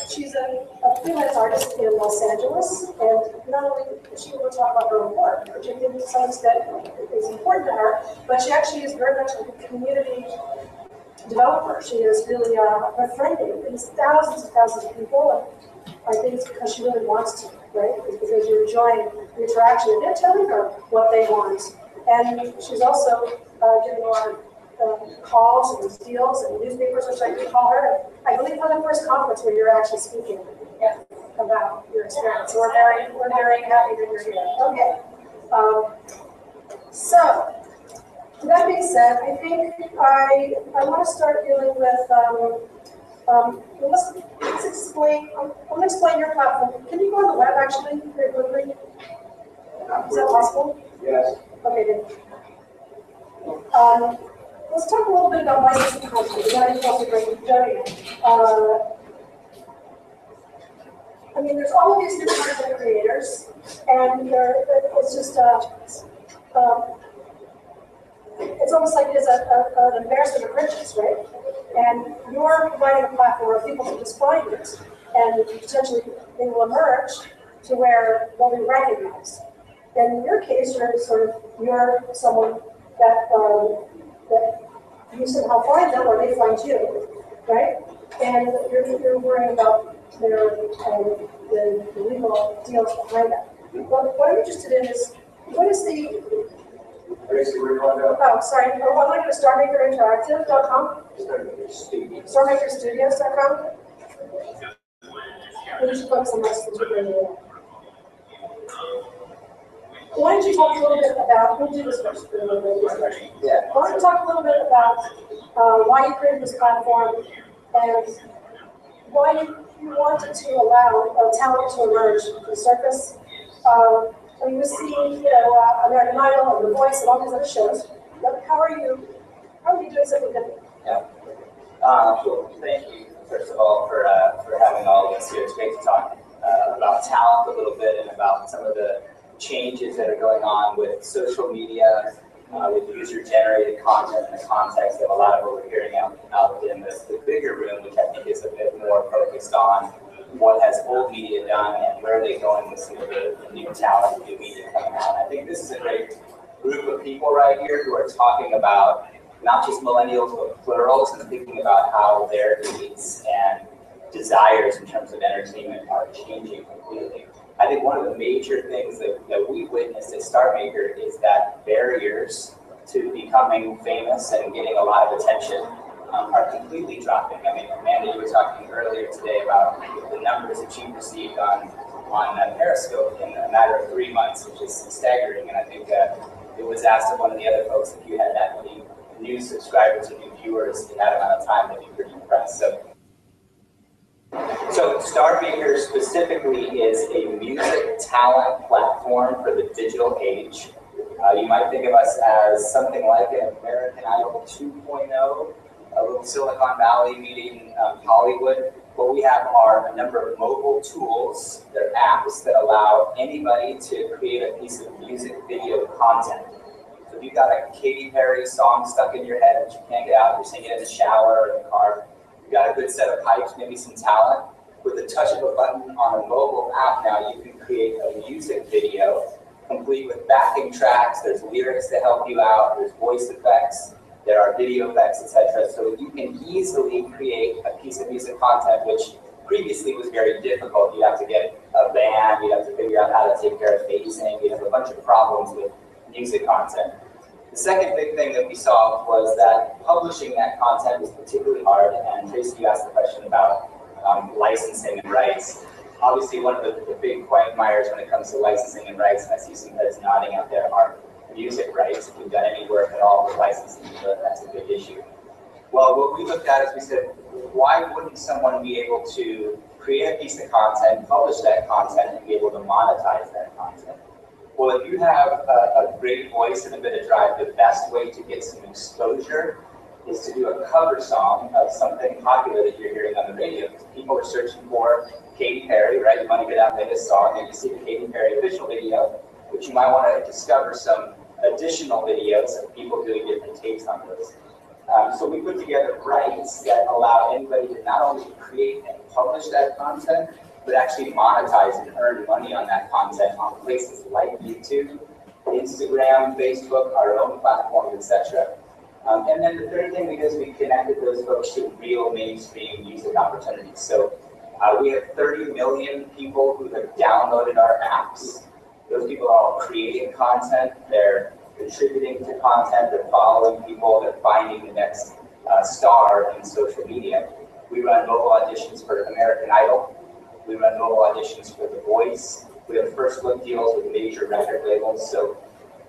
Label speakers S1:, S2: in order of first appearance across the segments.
S1: she's a freelance artist in Los Angeles, and not only does she will talk about her own work, which I think to some extent is important to her, but she actually is very much like a community developer. She is really befriending these thousands and thousands of people, and I think it's because she really wants to, right? It's because you're enjoying the interaction, and they're telling her what they want. And she's also getting a lot of calls and deals, and newspapers are starting to call her. I believe for the first conference where you're actually speaking about your experience. So we're very happy that you're here. Okay. So with that being said, I think I want to start dealing with let's explain. I'm going to explain your platform. Can you go on the web actually very quickly? Is that possible?
S2: Yes.
S1: Okay, good. Let's talk a little bit about licensing content. I mean, there's all of these new content creators, and it's just it's almost like it's an embarrassment of riches, right? And you're providing a platform where people can just find it, and potentially they will emerge to where they'll be recognized. And in your case, you're someone that you somehow find them or they find you, right? And you're worrying about the legal deals behind that. What I'm interested in is, what is the... Oh, sorry. I'm looking at StarMakerInteractive.com. StarMakerStudios.com. We should focus on this. Why don't you talk a little bit about, we'll do this first.
S2: Yeah.
S1: Why don't you talk a little bit about why you created this platform and why you wanted to allow talent to emerge to the surface. I mean, we see, American Idol and The Voice and all these other shows, but how are you doing something different?
S2: Yeah. Well, thank you, first of all, for having all of us here. It's great to talk about talent a little bit and about some of the changes that are going on with social media, with user-generated content in the context of a lot of what we're hearing out in the bigger room, which I think is a bit more focused on what has old media done and where are they going with some of the new talent, new media coming out. I think this is a great group of people right here who are talking about not just millennials, but plurals, and thinking about how their needs and desires in terms of entertainment are changing completely. I think one of the major things that we witnessed at StarMaker is that barriers to becoming famous and getting a lot of attention are completely dropping. I mean, Amanda, you were talking earlier today about the numbers that you received on Periscope in a matter of 3 months, which is staggering. And I think it was asked of one of the other folks if you had that many new subscribers or new viewers in that amount of time, they'd be pretty impressed. So StarMaker specifically is a music talent platform for the digital age. You might think of us as something like an American Idol 2.0, a little Silicon Valley meeting Hollywood. What we have are a number of mobile tools, they're apps that allow anybody to create a piece of music video content. So if you've got a Katy Perry song stuck in your head that you can't get out, you're singing in the shower or in the car, you've got a good set of pipes, maybe some talent. With the touch of a button on a mobile app now, you can create a music video complete with backing tracks, there's lyrics to help you out, there's voice effects, there are video effects, etc. So you can easily create a piece of music content, which previously was very difficult. You'd have to get a band, you'd have to figure out how to take care of phasing, you'd have a bunch of problems with music content. The second big thing that we saw was that publishing that content was particularly hard, and Tracy, you asked the question about licensing and rights. Obviously, one of the big quagmires when it comes to licensing and rights, and I see some heads nodding out there, are music rights. If we've done any work at all with licensing, that's a big issue. Well, what we looked at is we said, why wouldn't someone be able to create a piece of content, publish that content, and be able to monetize that content? Well, if you have a great voice and a bit of drive, the best way to get some exposure is to do a cover song of something popular that you're hearing on the radio. People are searching for Katy Perry, right? You want to get out there this song and you see the Katy Perry official video, but you might want to discover some additional videos of people doing different takes on those. So we put together rights that allow anybody to not only create and publish that content, but actually monetize and earn money on that content on places like YouTube, Instagram, Facebook, our own platforms, etc. And then the third thing we did is we connected those folks to real mainstream music opportunities. So we have 30 million people who have downloaded our apps. Those people are all creating content, they're contributing to content, they're following people, they're finding the next star in social media. We run vocal auditions for American Idol. We run vocal auditions for The Voice. We have first look deals with major record labels. So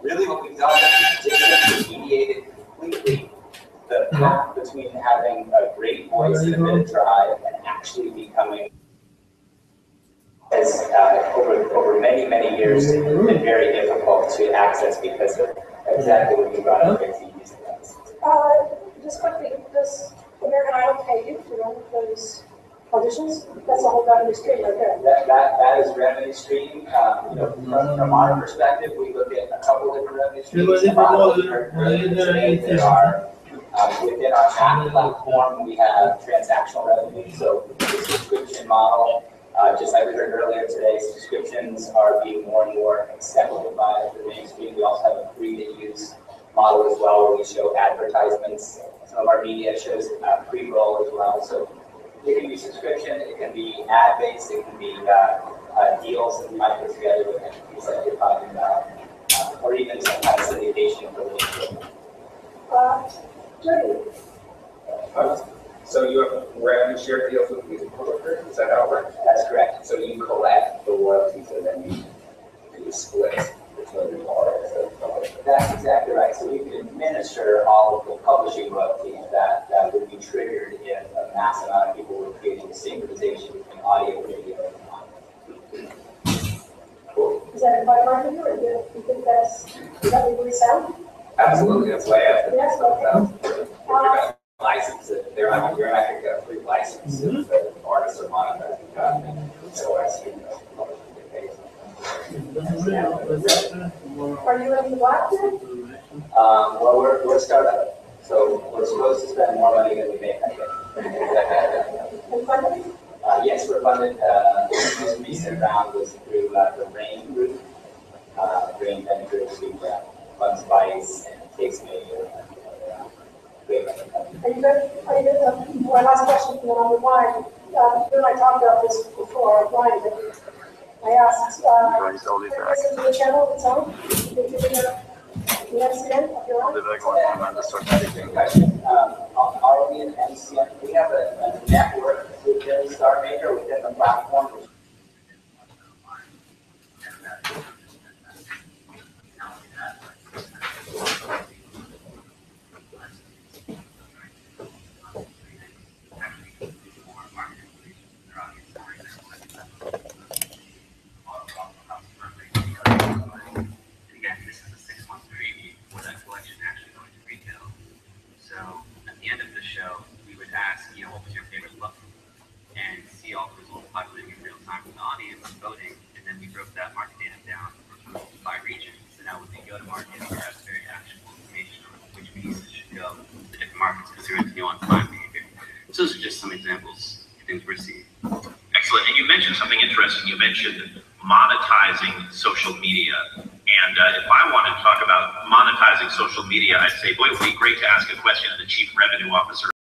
S2: really what we've done is disintermediated completely the path between having a great voice and a bit of drive and actually becoming, as over many, many years, been very difficult to access because of exactly what you brought up, Tracy.
S1: Just quickly, does American Idol pay you to run those auditions? That's a whole revenue stream right there.
S2: That is revenue stream. From our perspective, we look at a couple different revenue streams. There are within our app platform, we have transactional revenue. So the subscription model, just like we heard earlier today, subscriptions are being more and more accepted by the mainstream. We also have a free-to-use model as well, where we show advertisements. Some of our media shows pre-roll as well. So it can be subscription, it can be ad-based, it can be deals that we might put together with entities that you're talking about, or even some kind of syndication for the
S1: Jody.
S3: So you have revenue share deals with music publishers? Is that how it works?
S2: That's correct.
S3: So you collect the royalties and then you do a split between the artists and the publisher.
S2: That's exactly right. So we can administer all of the publishing royalties that would be triggered if a mass amount of people were creating synchronization between audio, video, and content.
S3: Cool.
S1: Is that by marketing or do you think is that legally sound?
S3: Absolutely, that's why I asked.
S1: Yes, okay.
S3: License it. You're not going to get a free license if the artists are monetizing content. So I assume that the publisher gets paid.
S1: Are you in the black then?
S2: Well, we're a startup, so we're supposed to spend more money than we make.
S1: And funding?
S2: Yes, we're funded. The most recent round was through the RAIN group, RAIN Ventures, who funds Vice and Takes Major.
S1: Are you good? My last question, and then I'll move on. You and I talked about this before, Brian, but I asked, listen to the channel of its own? The MCN of your own?
S2: Are we an MCN? We have a network within StarMaker, within the platform.
S4: So those are just some examples of things we're seeing. Excellent. And you mentioned something interesting. You mentioned monetizing social media. And if I wanted to talk about monetizing social media, I'd say, boy, it would be great to ask a question of the Chief Revenue Officer